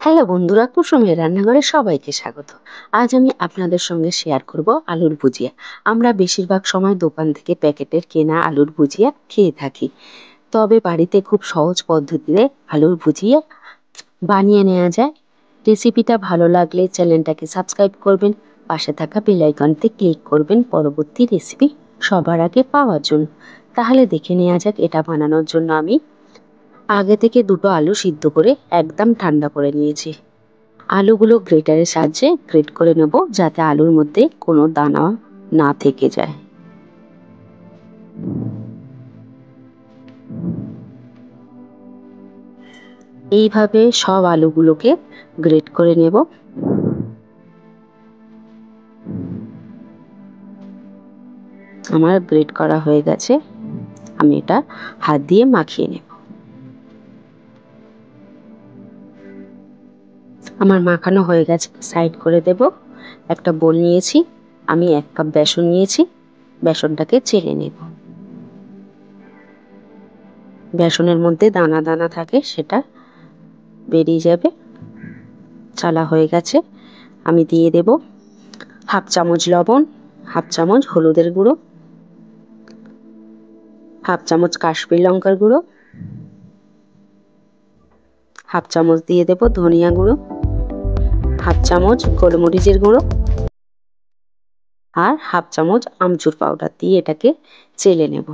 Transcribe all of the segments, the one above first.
Hello বন্ধুরা, কুসুমের রান্নাঘরে সবাইকে স্বাগত। আজ আমি আপনাদের সঙ্গে শেয়ার করব আলুর ভুজিয়া। আমরা বেশিরভাগ সময় দোকান থেকে প্যাকেটের কেনা আলুর ভুজিয়া খেয়ে থাকি, তবে বাড়িতে খুব সহজ পদ্ধতিতে আলুর ভুজিয়া বানিয়ে নেওয়া যায়। রেসিপিটা ভালো লাগলে চ্যানেলটাকে সাবস্ক্রাইব করবেন, পাশে থাকা বেল আইকনতে ক্লিক করবেন পরবর্তী রেসিপি সবার আগে পাওয়ার জন্য। তাহলে দেখে নেওয়া যাক। এটা বানানোর জন্য আমি আগে থেকে দুটো আলু সিদ্ধ করে একদম ঠান্ডা করে নিয়েছি। আলুগুলো গ্রেটারের সাহায্যে গ্রেট করে নেব, যাতে আলুর মধ্যে কোনো দানা না থেকে যায়। এইভাবে সব আলুগুলোকে গ্রেট করে নেব। আমার গ্রেট করা হয়ে গেছে, আমি এটা হাত দিয়ে মাখিয়ে নেব। আমার মাখানো হয়ে গেছে, সাইড করে দেব। একটা বোল নিয়েছি, আমি 1 কাপ বেসন নিয়েছি, বেসনটাকে চেলে নেব। বেসনের মধ্যে দানা দানা থাকে, সেটা বেরিয়ে যাবে। চালা হয়ে গেছে, আমি দিয়ে দেব 1/2 চামচ লবণ, 1/2 চামচ হলুদের গুঁড়ো, 1/2 চামচ কাশ্মীরি লঙ্কার গুঁড়ো, 1/2 চামচ দিয়ে দেব ধনিয়া গুঁড়ো, 1/2 চামচ গোলমরিচের গুঁড়ো আর 1/2 চামচ আমচুর পাউডার দিয়ে এটাকে চেলে নেব।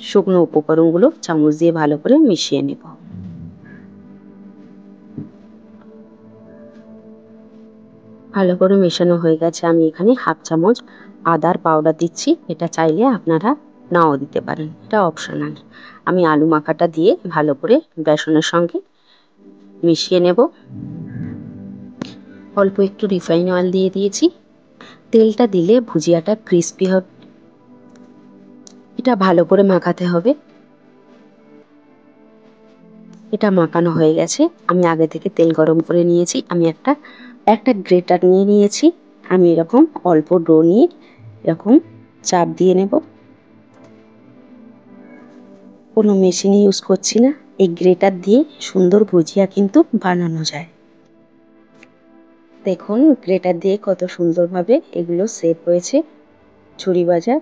শুকনো উপকরণগুলো চামচ দিয়ে ভালো করে মিশিয়ে নেব। ভালো করে মেশানো হয়ে গেছে, আমি এখানে 1/2 চামচ আদার পাউডার দিচ্ছি। এটা চাইলে আপনারা নাও দিতে পারেন, এটা অপশনাল। আমি আলু মাখাটা দিয়ে ভালো করে বেসনের সঙ্গে মিশিয়ে নেব। অল্প একটু রিফাইন অয়েল দিয়ে দিয়েছি, তেলটা দিলে ভুজিয়াটা ক্রিস্পি হবে। এটা ভালো করে মাখাতে হবে। এটা মাখানো হয়ে গেছে, আমি আগে থেকে তেল গরম করে নিয়েছি। আমি একটা গ্রেটার নিয়ে নিয়েছি। আমি এরকম অল্প ডো নিয়ে এরকম চাপ দিয়ে নেব। কোনো মেশিন ইউজ করছি না, এই গ্রেটার দিয়ে সুন্দর ভুজিয়া কিন্তু বানানো যায়। দেখুন গ্রেটার দিয়ে কত সুন্দরভাবে এগুলো সেট হয়েছে, ছুরি ভাজা।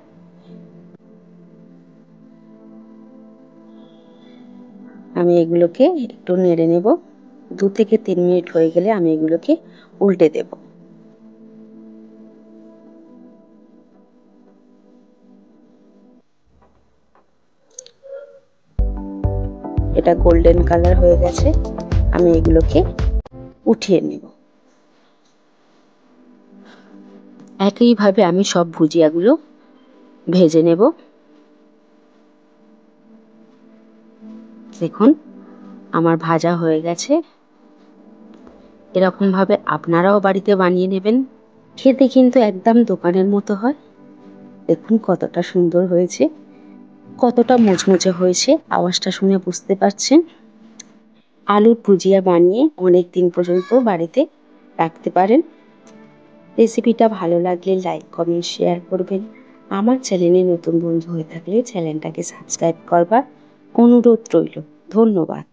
আমি এগুলোকে একটু নেড়ে নেব। 2 থেকে 3 মিনিট হয়ে গেলে আমি এগুলোকে উল্টে দেব। এটা গোল্ডেন কালার হয়ে গেছে, আমি এগুলোকে উঠিয়ে নেব। একইভাবে আমি সব ভুজিয়াগুলো ভেজে নেব। দেখুন আমার ভাজা হয়ে গেছে। এরকম ভাবে আপনারাও বাড়িতে বানিয়ে নেবেন, খেতে কিন্তু একদম দোকানের মতো হয়। দেখুন কতটা সুন্দর হয়েছে, কতটা মুচমুচে হয়েছে, আওয়াজটা শুনে বুঝতে পারছেন। আলুর ভুজিয়া বানিয়ে অনেক দিন পর্যন্ত বাড়িতে রাখতে পারেন। রেসিপিটা ভালো লাগলে লাইক কমেন্ট শেয়ার করবেন। আমার চ্যানেলে নতুন বন্ধু হয়ে থাকলে চ্যানেলটাকে সাবস্ক্রাইব করবার অনুরোধ রইল। ধন্যবাদ।